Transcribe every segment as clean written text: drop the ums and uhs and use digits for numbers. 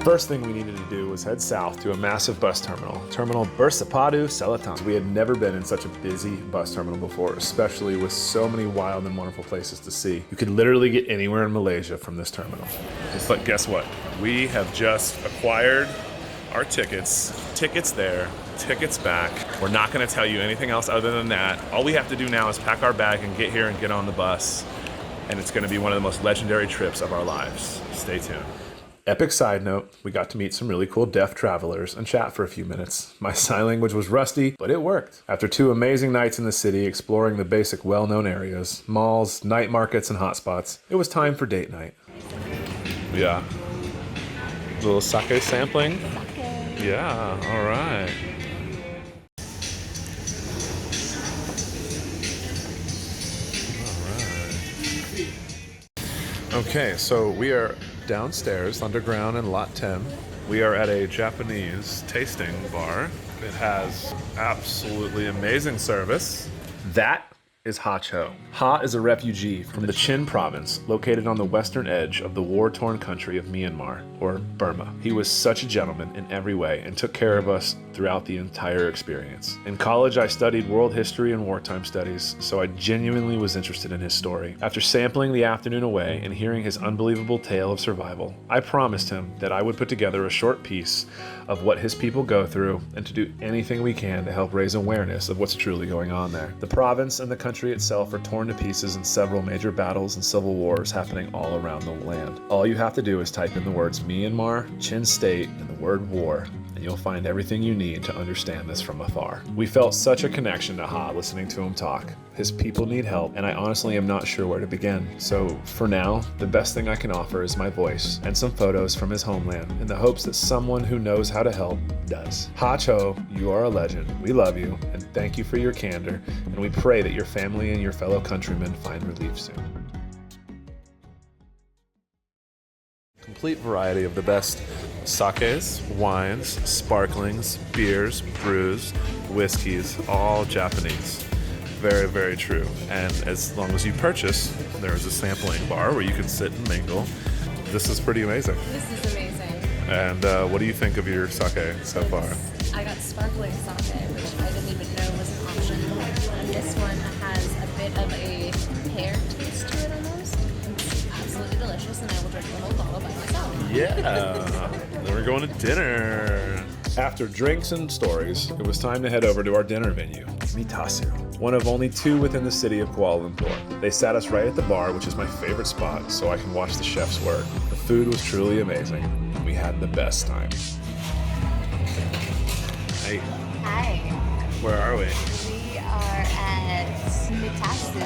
first thing we needed to do was head south to a massive bus terminal, Terminal Bersepadu Selatan. We had never been in such a busy bus terminal before, especially with so many wild and wonderful places to see. You could literally get anywhere in Malaysia from this terminal. But guess what? We have just acquired our tickets. Tickets there, tickets back. We're not gonna tell you anything else other than that. All we have to do now is pack our bag and get here and get on the bus. And it's gonna be one of the most legendary trips of our lives. Stay tuned. Epic side note, we got to meet some really cool deaf travelers and chat for a few minutes. My sign language was rusty, but it worked. After 2 amazing nights in the city exploring the basic well-known areas, malls, night markets, and hotspots, it was time for date night. Yeah. A little sake sampling? Sake. Yeah, all right. Okay, so we are downstairs, underground in Lot 10. We are at a Japanese tasting bar. It has absolutely amazing service. That is Ha Cho. Ha is a refugee from the Chin province, located on the western edge of the war-torn country of Myanmar, or Burma. He was such a gentleman in every way and took care of us throughout the entire experience. In college, I studied world history and wartime studies, so I genuinely was interested in his story. After sampling the afternoon away and hearing his unbelievable tale of survival, I promised him that I would put together a short piece of what his people go through and to do anything we can to help raise awareness of what's truly going on there. The province and the country itself are torn to pieces in several major battles and civil wars happening all around the land. All you have to do is type in the words Myanmar, Chin State, and the word war, and you'll find everything you need to understand this from afar. We felt such a connection to Ha listening to him talk. His people need help, and I honestly am not sure where to begin. So for now, the best thing I can offer is my voice and some photos from his homeland in the hopes that someone who knows how to help does. Ha Cho, you are a legend. We love you, and thank you for your candor, and we pray that your family and your fellow countrymen find relief soon. Complete variety of the best sakes, wines, sparklings, beers, brews, whiskeys, all Japanese. Very, very true. And as long as you purchase, there is a sampling bar where you can sit and mingle. This is pretty amazing. This is amazing. And what do you think of your sake so far? I got sparkling sake, which I didn't even know was an option. And this one has a bit of a pear taste to it almost. It's absolutely delicious, and I will drink the whole bottle by myself. Yeah. Then we're going to dinner. After drinks and stories, it was time to head over to our dinner venue, Mitasu, one of only 2 within the city of Kuala Lumpur. They sat us right at the bar, which is my favorite spot, so I can watch the chefs work. The food was truly amazing, and we had the best time. Hey. Hi. Where are we? We are at Mitasu.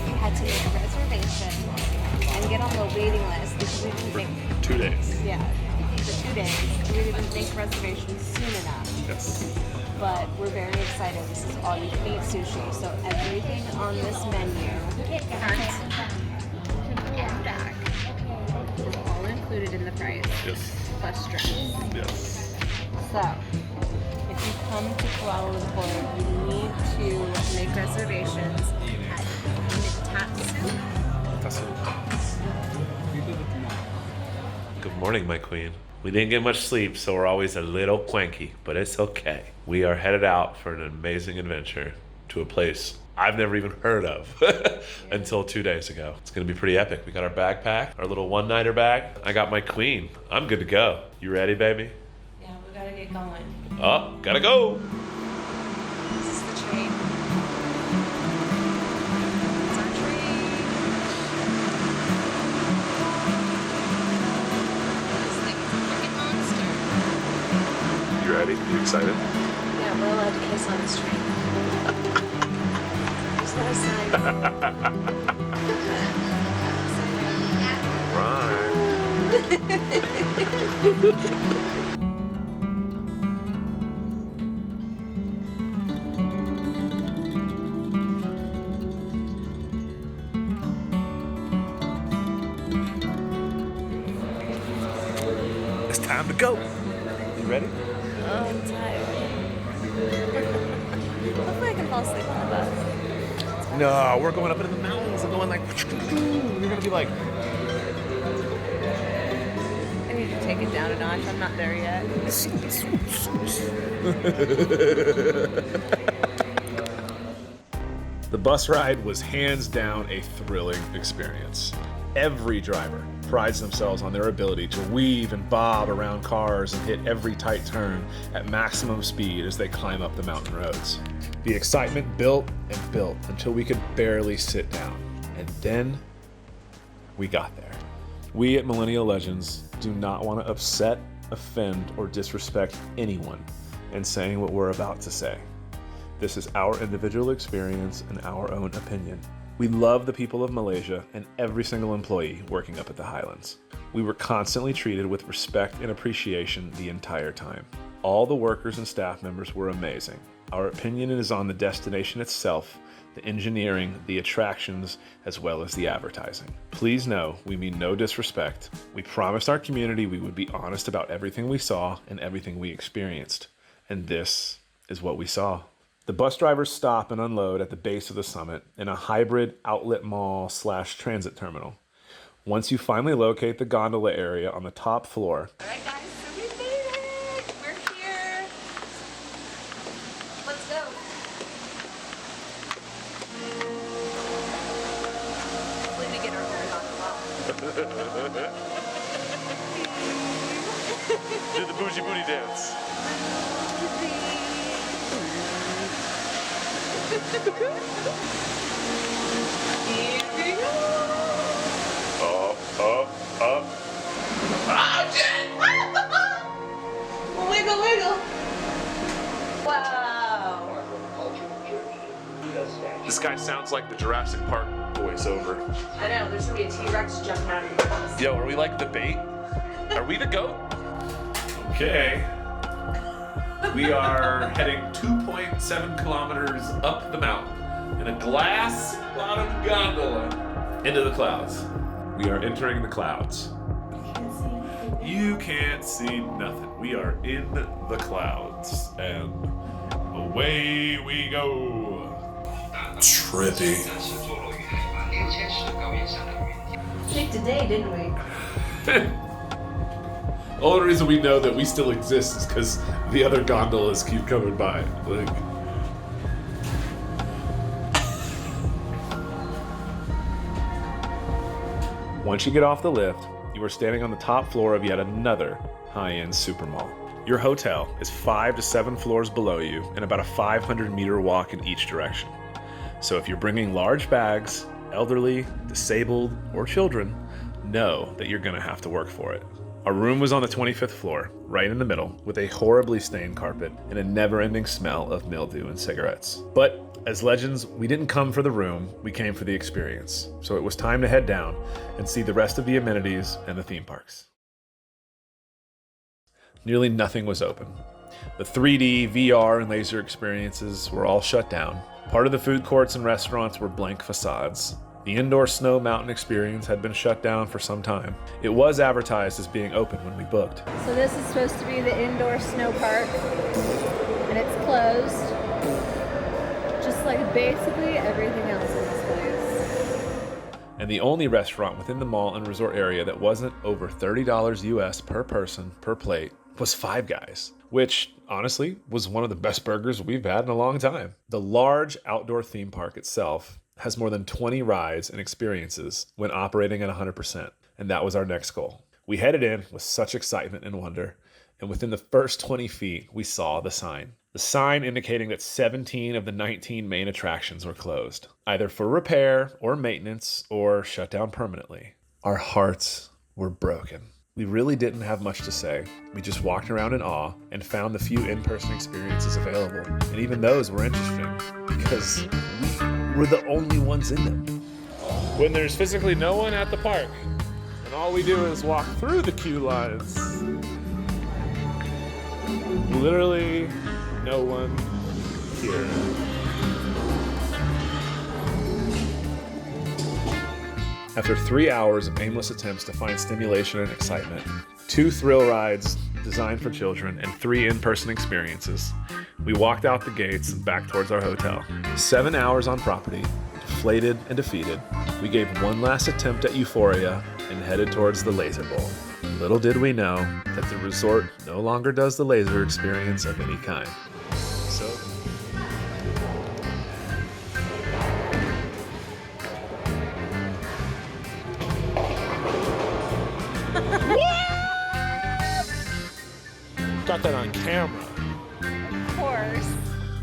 We had to make a reservation and get on the waiting list because we didn't make 2 days. Yeah, for 2 days. We didn't make reservations soon enough. Yes. But we're very excited. This is all you can eat sushi. So everything on this menu, front and back, is all included in the price. Yes. Plus drinks. Yes. So, if you come to Kuala Lumpur, you need to make reservations at Mitasu. Good morning, my queen. We didn't get much sleep, so we're always a little cranky, but it's okay. We are headed out for an amazing adventure to a place I've never even heard of until 2 days ago. It's gonna be pretty epic. We got our bag packed, our little one-nighter bag. I got my queen. I'm good to go. You ready, baby? Yeah, we gotta get going. Oh, gotta go. This is the train. It's our train. This thing is a freaking monster. You ready? You excited? Yeah, we're allowed to kiss on this train. There's no sign. It's time to go. You ready? Oh, I'm tired. Hopefully I can fall asleep on the bus. No, we're going up into the mountains and going like, you're gonna be like, I need to take take it down a notch. I'm not there yet. The bus ride was hands down a thrilling experience. Every driver prides themselves on their ability to weave and bob around cars and hit every tight turn at maximum speed as they climb up the mountain roads. The excitement built and built until we could barely sit down. And then we got there. We at Millennial Legends do not want to upset, offend, or disrespect anyone in saying what we're about to say. This is our individual experience and our own opinion. We love the people of Malaysia and every single employee working up at the Highlands. We were constantly treated with respect and appreciation the entire time. All the workers and staff members were amazing. Our opinion is on the destination itself, the engineering, the attractions, as well as the advertising. Please know we mean no disrespect. We promised our community we would be honest about everything we saw and everything we experienced. And this is what we saw. The bus drivers stop and unload at the base of the summit in a hybrid outlet mall / transit terminal. Once you finally locate the gondola area on the top floor, All right, guys, so we made it. We're here. Let's go. Hopefully we get our hair on well. do the bougie booty dance. Here we go. Up. Oh, shit! Wiggle, wiggle. Wow. This guy sounds like the Jurassic Park voiceover. I know, there's gonna be a T-Rex jumping out of your house. Yo, are we like the bait? Are we the goat? Okay. We are heading 2.7 kilometers up the mountain in a glass bottom gondola into the clouds. We are entering the clouds. You can't see nothing. We are in the clouds and away we go. Trippy. Picked a day, didn't we? The only reason we know that we still exist is because the other gondolas keep coming by. Like, once you get off the lift, you are standing on the top floor of yet another high-end super mall. Your hotel is 5 to 7 floors below you and about a 500-meter walk in each direction. So if you're bringing large bags, elderly, disabled, or children, know that you're gonna have to work for it. Our room was on the 25th floor, right in the middle, with a horribly stained carpet and a never-ending smell of mildew and cigarettes. But as legends, we didn't come for the room, we came for the experience. So it was time to head down and see the rest of the amenities and the theme parks. Nearly nothing was open. The 3D, VR, and laser experiences were all shut down. Part of the food courts and restaurants were blank facades. The indoor snow mountain experience had been shut down for some time. It was advertised as being open when we booked. So this is supposed to be the indoor snow park, and it's closed. Just like basically everything else in this place. And the only restaurant within the mall and resort area that wasn't over $30 US per person per plate was Five Guys, which honestly was one of the best burgers we've had in a long time. The large outdoor theme park itself has more than 20 rides and experiences when operating at 100%, and that was our next goal. We headed in with such excitement and wonder, and within the first 20 feet, we saw the sign. The sign indicating that 17 of the 19 main attractions were closed, either for repair or maintenance or shut down permanently. Our hearts were broken. We really didn't have much to say. We just walked around in awe and found the few in-person experiences available, and even those were interesting because we're the only ones in them. When there's physically no one at the park, and all we do is walk through the queue lines. Literally no one here. After 3 hours of aimless attempts to find stimulation and excitement, 2 thrill rides designed for children, and 3 in-person experiences, we walked out the gates and back towards our hotel. 7 hours on property, deflated and defeated, we gave one last attempt at euphoria and headed towards the laser bowl. Little did we know that the resort no longer does the laser experience of any kind. So, got that on camera. Of course.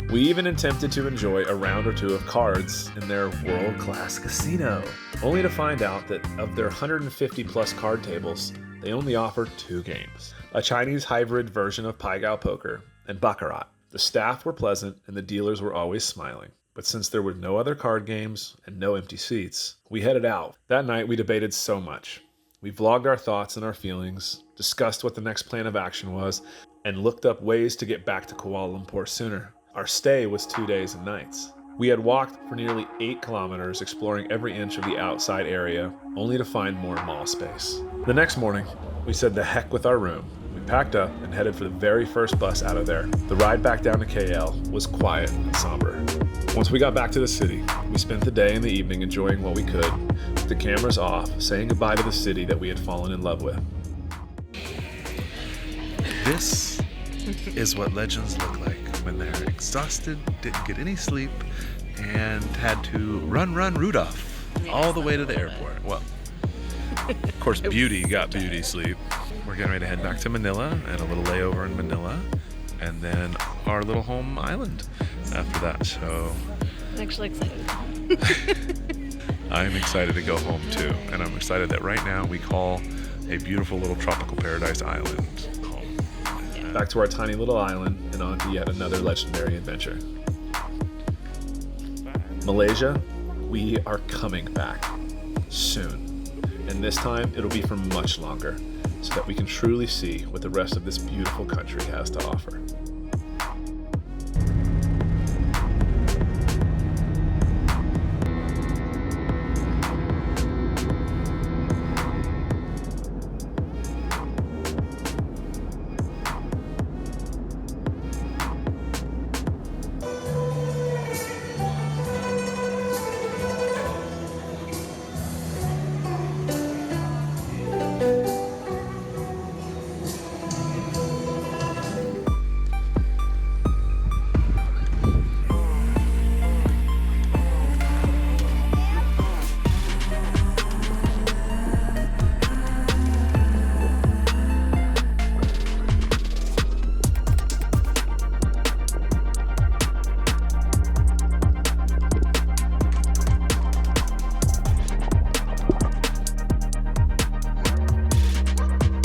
We even attempted to enjoy a round or two of cards in their world-class casino, only to find out that of their 150 plus card tables, they only offer 2 games, a Chinese hybrid version of Pai Gow Poker and Baccarat. The staff were pleasant and the dealers were always smiling, but since there were no other card games and no empty seats, we headed out. That night we debated so much. We vlogged our thoughts and our feelings, discussed what the next plan of action was, and looked up ways to get back to Kuala Lumpur sooner. Our stay was 2 days and nights. We had walked for nearly 8 kilometers, exploring every inch of the outside area, only to find more mall space. The next morning, we said the heck with our room. We packed up and headed for the very first bus out of there. The ride back down to KL was quiet and somber. Once we got back to the city, we spent the day and the evening enjoying what we could, with the cameras off, saying goodbye to the city that we had fallen in love with. This is what legends look like when they're exhausted, didn't get any sleep, and had to run Rudolph all the way to the airport. Well, of course, Beauty got beauty sleep. We're getting ready to head back to Manila and a little layover in Manila, and then our little home island after that. So I'm actually excited. I'm excited to go home too, and I'm excited that right now we call a beautiful little tropical paradise island home. Back to our tiny little island and on to yet another legendary adventure. Malaysia, we are coming back soon. And this time it'll be for much longer so that we can truly see what the rest of this beautiful country has to offer.